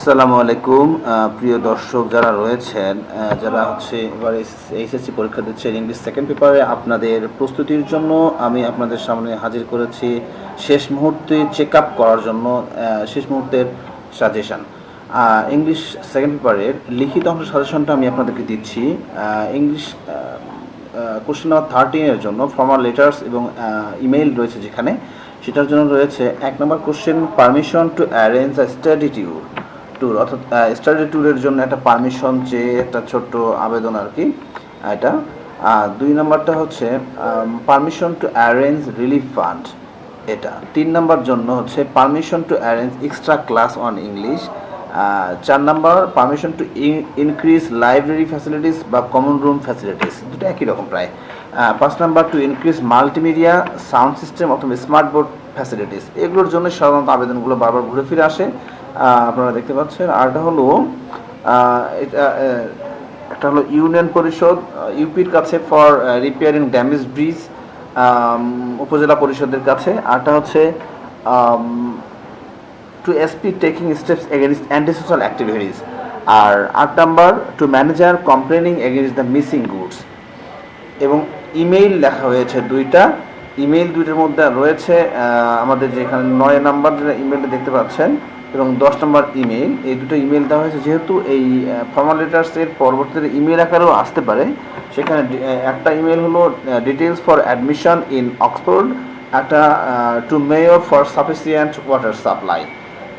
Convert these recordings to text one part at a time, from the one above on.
আসসালামু আলাইকুম প্রিয় দর্শক যারা রয়েছেন, যারা এবার এইচএসসি পরীক্ষা দিচ্ছেন ইংলিশ সেকেন্ড পেপারে আপনাদের প্রস্তুতির জন্য আমি আপনাদের সামনে হাজির করেছি শেষ মুহূর্তে চেক আপ করার জন্য শেষ মুহূর্তের সাজেশান। ইংলিশ সেকেন্ড পেপারের লিখিত অংশ সাজেশনটা আমি আপনাদেরকে দিচ্ছি। ইংলিশ কোশ্চেন নাম্বার 13 এর জন্য ফর্মাল লেটার্স এবং ইমেইল রয়েছে, যেখানে সেটার জন্য রয়েছে 1 নম্বর question, permission to arrange a study tour, অর্থাৎ স্টাডি ট্যুরের জন্য একটা পারমিশন চেয়ে একটা ছোট্ট আবেদন আর কি এটা। 2 নম্বরটা হচ্ছে permission to arrange relief fund, এটা। 3 নম্বর জন্য হচ্ছে permission to arrange extra class on English. 4 নম্বর permission to increase library facilities বা কমন রুম ফ্যাসিলিটিস, দুটো একই রকম প্রায়। 5 নম্বর to increase multimedia sound system অথবা স্মার্ট বোর্ড ফ্যাসিলিটিস। এগুলোর জন্য সাধারণত আবেদনগুলো বারবার ঘুরে ফিরে আসে, আপনারা দেখতে পাচ্ছেন। আর এটা হলো একটা হলো ইউনিয়ন পরিষদ ইউপির কাছে ফর রিপেয়ারিং ড্যামেজ ব্রিজ, উপজেলা পরিষদের কাছে। আরটা হচ্ছে to SP taking steps against anti social activities. আর 8 number to manager complaining against the missing goods. এবং ইমেইল লেখা হয়েছে দুইটা, ইমেইল দুইটার মধ্যে রয়েছে আমাদের যেখানে 9 নাম্বার যেটা ইমেইলটা দেখতে পাচ্ছেন এবং 10 নম্বর ইমেইল, এই দুটো ইমেইল দেওয়া হয়েছে। যেহেতু এই ফর্মাল লেটার্সের পরবর্তীতে ইমেইল আকারেও আসতে পারে, সেখানে একটা ইমেইল হলো details for admission in Oxford, একটা to mayor for sufficient water supply.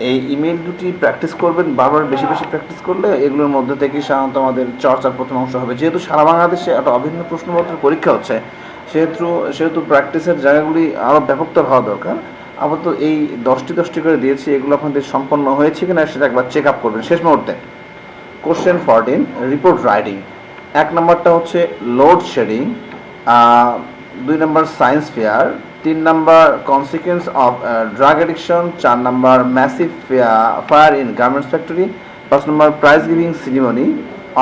এই ইমেইল দুটি প্র্যাকটিস করবেন, বারবার বেশি বেশি প্র্যাকটিস করলে এগুলোর মধ্যে থেকেই সাধারণত আমাদের চর্চার প্রথম অংশ হবে। যেহেতু সারা বাংলাদেশে একটা অভিন্ন প্রশ্নপত্রের পরীক্ষা হচ্ছে, সেহেতু প্র্যাকটিসের জায়গাগুলি আরও ব্যাপকতর হওয়া দরকার। আপাতত এই 10টি করে দিয়েছি, এগুলো আপনাদের সম্পন্ন হয়েছে কিনা সেটা একবার চেক আপ করবেন শেষ মুহূর্তে। Question 14 report writing. 1 নম্বরটা হচ্ছে load shedding, 2 number science fair, 3 number consequence of drug addiction, 4 number massive fire in garments factory, 5 number prize giving ceremony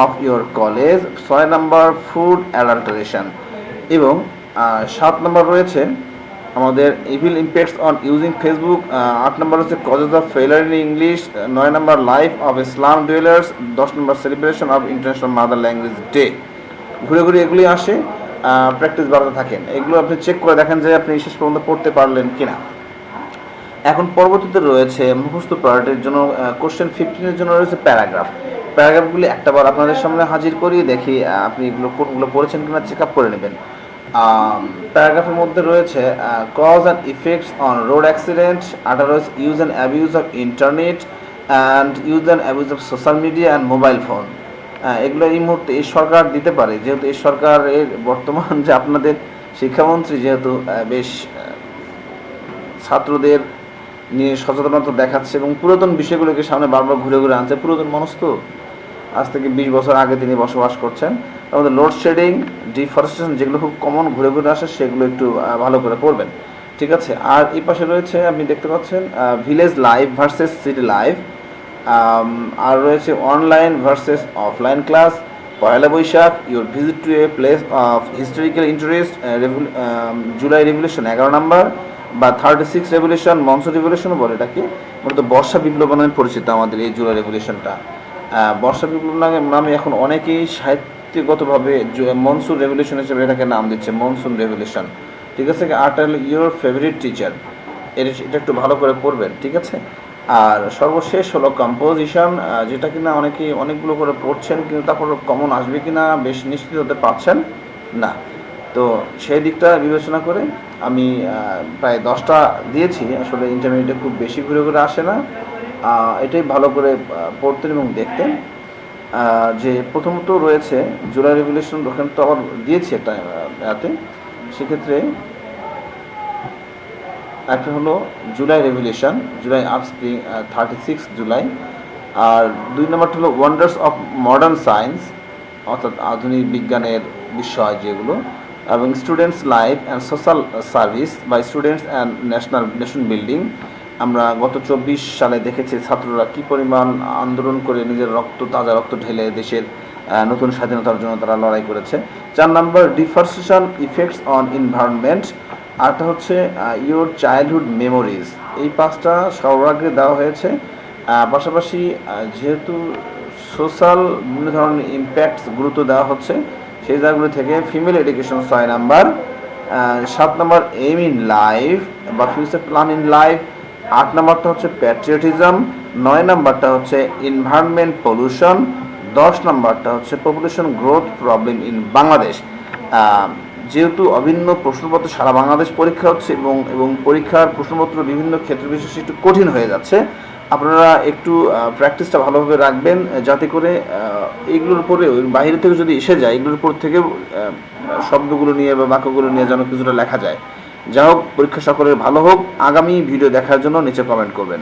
of your college, 6 number food adulteration এবং 7 নম্বর রয়েছে আমাদের evil impacts on using Facebook. 8 নম্বর হচ্ছে causes of ফেলার in English, 9 number life of Islam dwellers, 10 number celebration of international mother language day. ঘুরে ঘুরে এগুলি আসে, practice বাড়াতে থাকেন। এগুলো আপনি চেক করে দেখেন যে আপনি শেষ পর্যন্ত পড়তে পারলেন কিনা। এখন পরবর্তীতে রয়েছে মুখস্থ পার্টের জন্য কোশ্চেন 15 জন্য রয়েছে প্যারাগ্রাফগুলি একটাবার আপনাদের সামনে হাজির করি, দেখি আপনি এগুলো কোনগুলো পড়েছেন কিনা চেক আপ করে নেবেন। প্যারাগ্রাফের মধ্যে রয়েছে cause and effects on road accident, আটা রয়েছে use and abuse of internet and use and abuse of social media and mobile phone. এগুলো এই মুহূর্তে এই সরকার দিতে পারে, যেহেতু এই সরকারের বর্তমান যে আপনাদের শিক্ষামন্ত্রী যেহেতু বেশ ছাত্রদের নিয়ে সচেতনতা দেখাচ্ছে এবং পুরাতন বিষয়গুলোকে সামনে বারবার ঘুরে ঘুরে আনছে। পুরাতন মানুষ তো, আজ থেকে 20 বছর আগে তিনি বসবাস করছেন। আমাদের লোডশেডিং, ডিফরেস্টেশন যেগুলো খুব কমন ঘুরে ঘুরে আসে, সেগুলো একটু ভালো করে পড়বেন, ঠিক আছে। আর এই পাশে রয়েছে আপনি দেখতে পাচ্ছেন village life versus city life, আর রয়েছে online versus offline class, Pohela Boishakh, your visit to a place of historical interest, July revolution 11 নম্বর বা 36 রেভলিউশন, মনসুন রেভলিউশনও বলে এটাকে, মূলত বর্ষা বিপ্লব নামে পরিচিত আমাদের এই জুলাই রেভলিউশনটা। বর্ষা বিপ্লব নামে এখন অনেকেই সাহিত্যগতভাবে মনসুন রেভলিউশন হিসেবে এটাকে নাম দিচ্ছে, মনসুন রেভলিউশন, ঠিক আছে। আরটা হলো ইউর ফেভারিট টিচার, এটা একটু ভালো করে পড়বেন, ঠিক আছে। আর সর্বশেষ হলো কম্পোজিশন, যেটা কিনা অনেকগুলো করে পড়ছেন, কিন্তু তারপর কমন আসবে কিনা বেশ নিশ্চিত হতে পারছেন না। তো সেই দিকটা বিবেচনা করে আমি প্রায় 10টা দিয়েছি। আসলে ইন্টারমিডিয়েটে খুব বেশি ঘুরে ঘুরে আসে না, এটাই ভালো করে পড়তেন এবং দেখতেন। যে প্রথমত রয়েছে জুলাই রেভলিউশন, ওখানে তো আবার দিয়েছি একটা এতে, সেক্ষেত্রে একটা হলো জুলাই রেভলিউশন, জুলাই আপস্প্রিং 36 জুলাই। আর 2 নম্বরটা হলো ওয়ান্ডার্স অফ মডার্ন সায়েন্স, অর্থাৎ আধুনিক বিজ্ঞানের বিষয় যেগুলো, এবং students life and social service বা স্টুডেন্টস অ্যান্ড নেশন বিল্ডিং। আমরা গত 24 সালে দেখেছি ছাত্ররা কী পরিমাণ আন্দোলন করে নিজের তাজা রক্ত ঢেলে দেশের নতুন স্বাধীনতার জন্য তারা লড়াই করেছে। 4 নম্বর ডিফরেস্টেশন ইফেক্টস অন এনভায়রনমেন্ট, আরটা হচ্ছে ইউর চাইল্ডহুড মেমোরিজ। এই 5টা সর্বাগ্রে দেওয়া হয়েছে। পাশাপাশি যেহেতু সোশ্যাল বিভিন্ন ধরনের ইম্প্যাক্টস গুরুত্ব দেওয়া হচ্ছে, সেই জায়গাগুলো থেকে female education 6 number, 7 number aim in life বা ফিউচার প্ল্যান ইন লাইফ, 8 নাম্বারটা হচ্ছে প্যাট্রিয়টিজম, 9 নাম্বারটা হচ্ছে এনভায়রনমেন্ট পলিউশন, 10 নাম্বারটা হচ্ছে population growth problem in Bangladesh. যেহেতু অভিন্ন প্রশ্নপত্র সারা বাংলাদেশ পরীক্ষা হচ্ছে এবং পরীক্ষার প্রশ্নপত্র বিভিন্ন ক্ষেত্র বিশেষে একটু কঠিন হয়ে যাচ্ছে, আপনারা একটু প্র্যাকটিসটা ভালোভাবে রাখবেন, যাতে করে এইগুলোর উপরে বাইরে থেকে যদি এসে যায় এগুলোর উপর থেকে শব্দগুলো নিয়ে বা বাক্যগুলো নিয়ে যেন কিছুটা লেখা যায়। যা হোক, পরীক্ষা সকলের ভালো হোক। আগামী ভিডিও দেখার জন্য নিচে কমেন্ট করবেন।